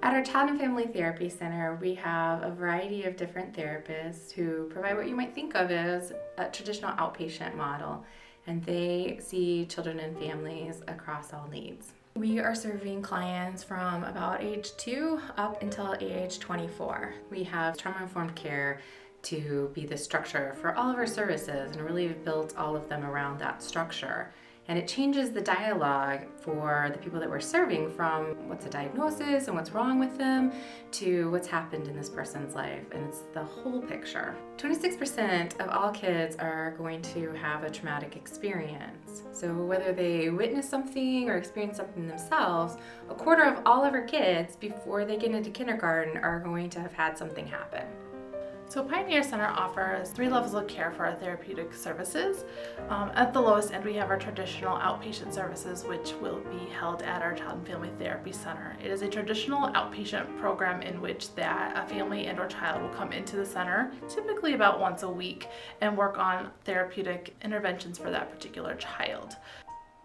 At our Child and Family Therapy Center, we have a variety of different therapists who provide what you might think of as a traditional outpatient model, and they see children and families across all needs. We are serving clients from about age 2 up until age 24. We have trauma-informed care to be the structure for all of our services, and really we've built all of them around that structure. And it changes the dialogue for the people that we're serving from what's a diagnosis and what's wrong with them to what's happened in this person's life. And it's the whole picture. 26% of all kids are going to have a traumatic experience. So whether they witness something or experience something themselves, a quarter of all of our kids before they get into kindergarten are going to have had something happen. So Pioneer Center offers 3 levels of care for our therapeutic services. At the lowest end, we have our traditional outpatient services, which will be held at our Child and Family Therapy Center. It is a traditional outpatient program in which a family and or child will come into the center, typically about once a week, and work on therapeutic interventions for that particular child.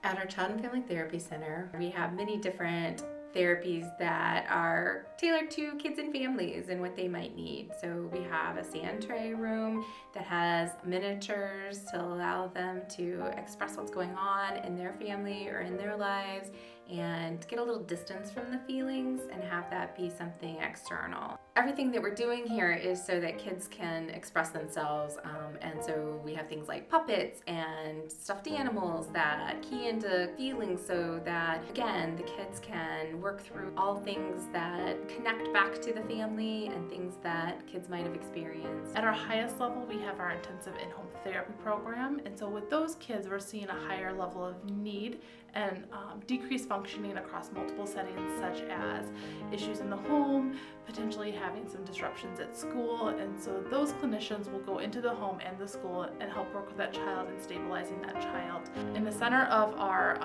At our Child and Family Therapy Center, we have many different therapies that are tailored to kids and families and what they might need. So we have a sand tray room that has miniatures to allow them to express what's going on in their family or in their lives and get a little distance from the feelings and have that be something external. Everything that we're doing here is so that kids can express themselves, and so we have things like puppets and stuffed animals that key into feelings so that, again, the kids can work through all things that connect back to the family and things that kids might have experienced. At our highest level, we have our intensive in-home therapy program, and so with those kids, we're seeing a higher level of need and decreased functioning across multiple settings, such as issues in the home, potentially having some disruptions at school, and so those clinicians will go into the home and the school and help work with that child and stabilizing that child. In the center of our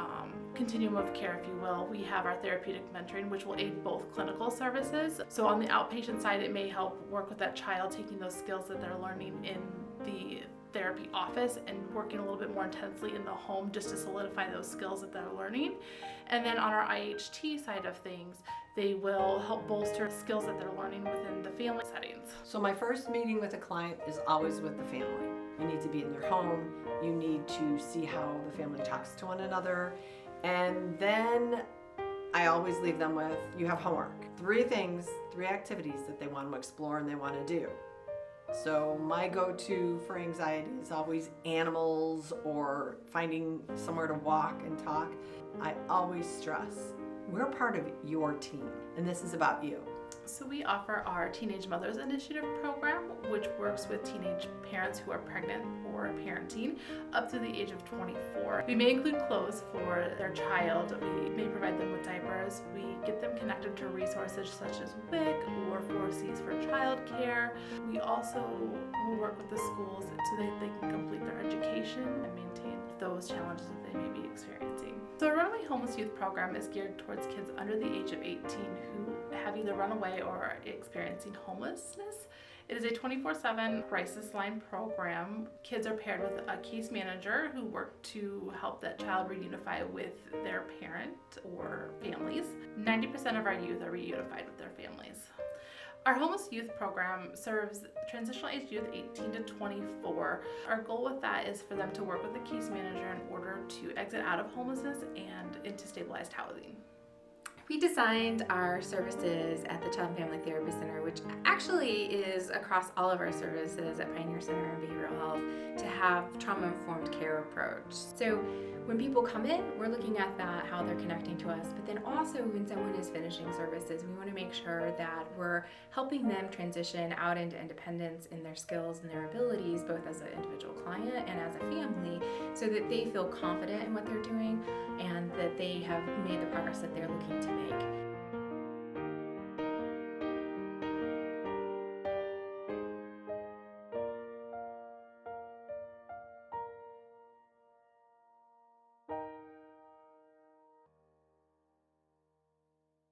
continuum of care, if you will, we have our therapeutic mentoring, which will aid both clinical services. So on the outpatient side, it may help work with that child, taking those skills that they're learning in the therapy office and working a little bit more intensely in the home just to solidify those skills that they're learning. And then on our IHT side of things, they will help bolster skills that they're learning within the family settings. So my first meeting with a client is always with the family. You need to be in their home. You need to see how the family talks to one another. And then I always leave them with, you have homework. 3 activities that they want to explore and they want to do. So my go-to for anxiety is always animals or finding somewhere to walk and talk. I always stress, we're part of your team, and this is about you. So we offer our Teenage Mothers Initiative program, which works with teenage parents who are pregnant or parenting up to the age of 24. We may include clothes for their child. We may provide them with diapers. We get them connected to resources such as WIC or 4Cs for childcare. We also will work with the schools so that they can complete their education and maintain those challenges that they may be experiencing. So our Runaway Homeless Youth program is geared towards kids under the age of 18 who have either run away or are experiencing homelessness. It is a 24/7 crisis line program. Kids are paired with a case manager who work to help that child reunify with their parent or families. 90% of our youth are reunified with their families. Our homeless youth program serves transitional age youth 18 to 24. Our goal with that is for them to work with a case manager in order to exit out of homelessness and into stabilized housing. We designed our services at the Child and Family Therapy Center, which actually is across all of our services at Pioneer Center and Behavioral Health, to have trauma-informed care approach. So when people come in, we're looking at that, how they're connecting to us, but then also when someone is finishing services, we want to make sure that we're helping them transition out into independence in their skills and their abilities, both as an individual client and as a family, so that they feel confident in what they're doing and that they have made the progress that they're looking to make.